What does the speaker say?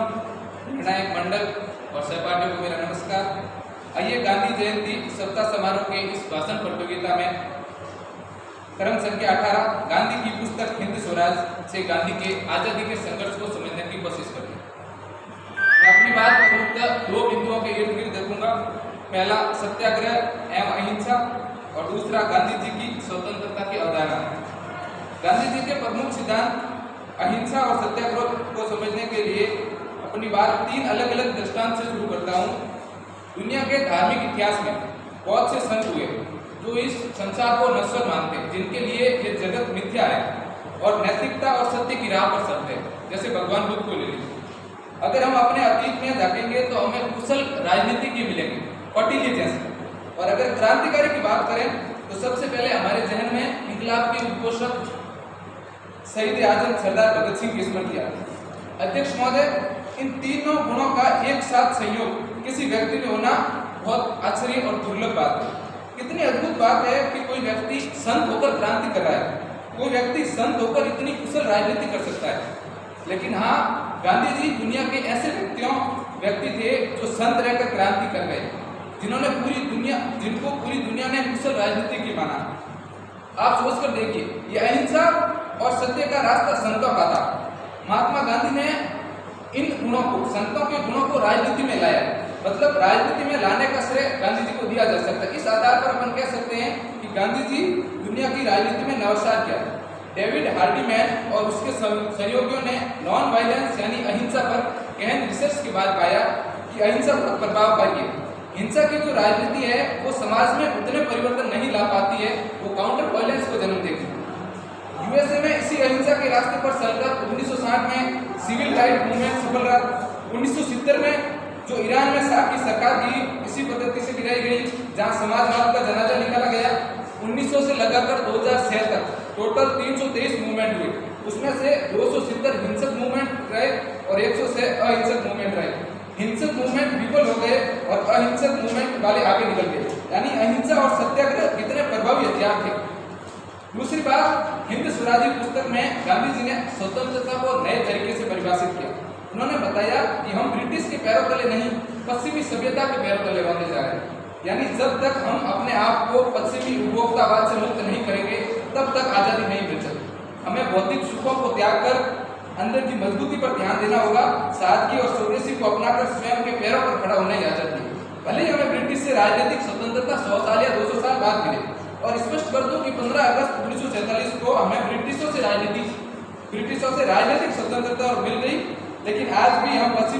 मित्रों, निर्णायक मंडल और सहपाठियों को मेरा नमस्कार। आइए गांधी जयंती सप्ताह समारोह के इस भाषण प्रतियोगिता में क्रम संख्या 18 गांधी की पुस्तक हिंद स्वराज से गांधी के आजादी के संघर्ष को समझने की कोशिश करते हैं। मैं अपनी बात मुख्यतः दो बिंदुओं के इर्द गिर्द देखूंगा। पहला सत्याग्रह एवं अहिंसा और दूसरा गांधी जी की स्वतंत्रता की अवधारणा। गांधी जी के प्रमुख सिद्धांत अहिंसा और सत्याग्रह को समझने के लिए अपनी बात तीन अलग अलग दृष्टांत से शुरू करता हूँ। दुनिया के धार्मिक इतिहास में बहुत से संत हुए जो इस संसार को नश्वर मानते, जिनके लिए ये जगत मिथ्या है और नैतिकता और सत्य की राह पर चलते हैं, जैसे भगवान बुद्ध को ले लीजिए। अगर हम अपने अतीत में झांकेंगे तो हमें कुशल राजनीतिज्ञ मिलेंगे, कौटिल्य जैसे। और अगर क्रांतिकारी की बात करें तो सबसे पहले हमारे जहन में इंकलाब के उद्घोषक शहीद आजम सरदार भगत सिंह की स्मृति आती है। अध्यक्ष महोदय, इन तीनों गुणों का एक साथ संयोग किसी व्यक्ति में होना बहुत आश्चर्य और दुर्लभ बात है। कितनी अद्भुत बात है कि कोई व्यक्ति संत होकर क्रांति कर रहा है, कोई व्यक्ति संत होकर इतनी कुशल राजनीति कर सकता है। लेकिन हाँ, गांधी जी दुनिया के ऐसे व्यक्ति थे जो संत रहकर क्रांति कर गए, जिनको पूरी दुनिया ने कुशल राजनीति की माना। आप सोचकर देखिए, ये अहिंसा और सत्य का रास्ता संतों का था। महात्मा गांधी ने इन गुणों को, संतों के गुणों को राजनीति में लाया, मतलब राजनीति में लाने का श्रेय गांधी जी को दिया जा सकता है। इस आधार पर अपन कह सकते हैं कि गांधी जी दुनिया की राजनीति में नवाचार किया। डेविड हार्डीमैन और उसके सहयोगियों ने नॉन वायलेंस यानी अहिंसा पर गहन रिसर्च के बाद पाया कि अहिंसा बहुत प्रभावकारी है। हिंसा की जो राजनीति है वो समाज में उतने परिवर्तन नहीं ला पाती है, वो काउंटर वायलेंस को जन्म देती है। यूएसए में इसी अहिंसा के रास्ते पर चलकर 1960 में सिविल राइट मूवमेंट सफल रहा। 1970 में जो ईरान में शाह की सरकार थी, इसी पद्धति से गिराई गई, जहां समाजवाद का जनाजा निकाला गया। 1900 से लगाकर 2006 तक टोटल 323 मूवमेंट हुए, उसमें से 270 हिंसक मूवमेंट रहे और 106 अहिंसक मूवमेंट रहे। हिंसक मूवमेंट विफल हो गए और अहिंसक मूवमेंट वाले आगे निकल गए, यानी अहिंसा और सत्याग्रह कितने प्रभावी हथियार थे। दूसरी बात, हिंद स्वराज पुस्तक में गांधी जी ने स्वतंत्रता को नए तरीके से परिभाषित किया। उन्होंने बताया कि हम ब्रिटिश के पैरों तले नहीं, पश्चिमी सभ्यता के पैरों तले बांधे जा रहे हैं। यानी जब तक हम अपने आप को पश्चिमी उपभोक्तावाद से मुक्त नहीं करेंगे तब तक आजादी नहीं मिल सकती। हमें भौतिक सुखों को त्याग कर अंदर की मजबूती पर ध्यान देना होगा। सादगी और स्वदेशी को अपनाकर स्वयं के पैरों पर खड़ा होना ही आजादी है। भले ही हमें ब्रिटिश से राजनीतिक स्वतंत्रता 100 साल या 200 साल बाद मिले, और स्पष्ट कर दूं कि 15 अगस्त 1947 को हमें ब्रिटिशों से राजनीतिक स्वतंत्रता और मिल गई, लेकिन आज भी हम पश्चिम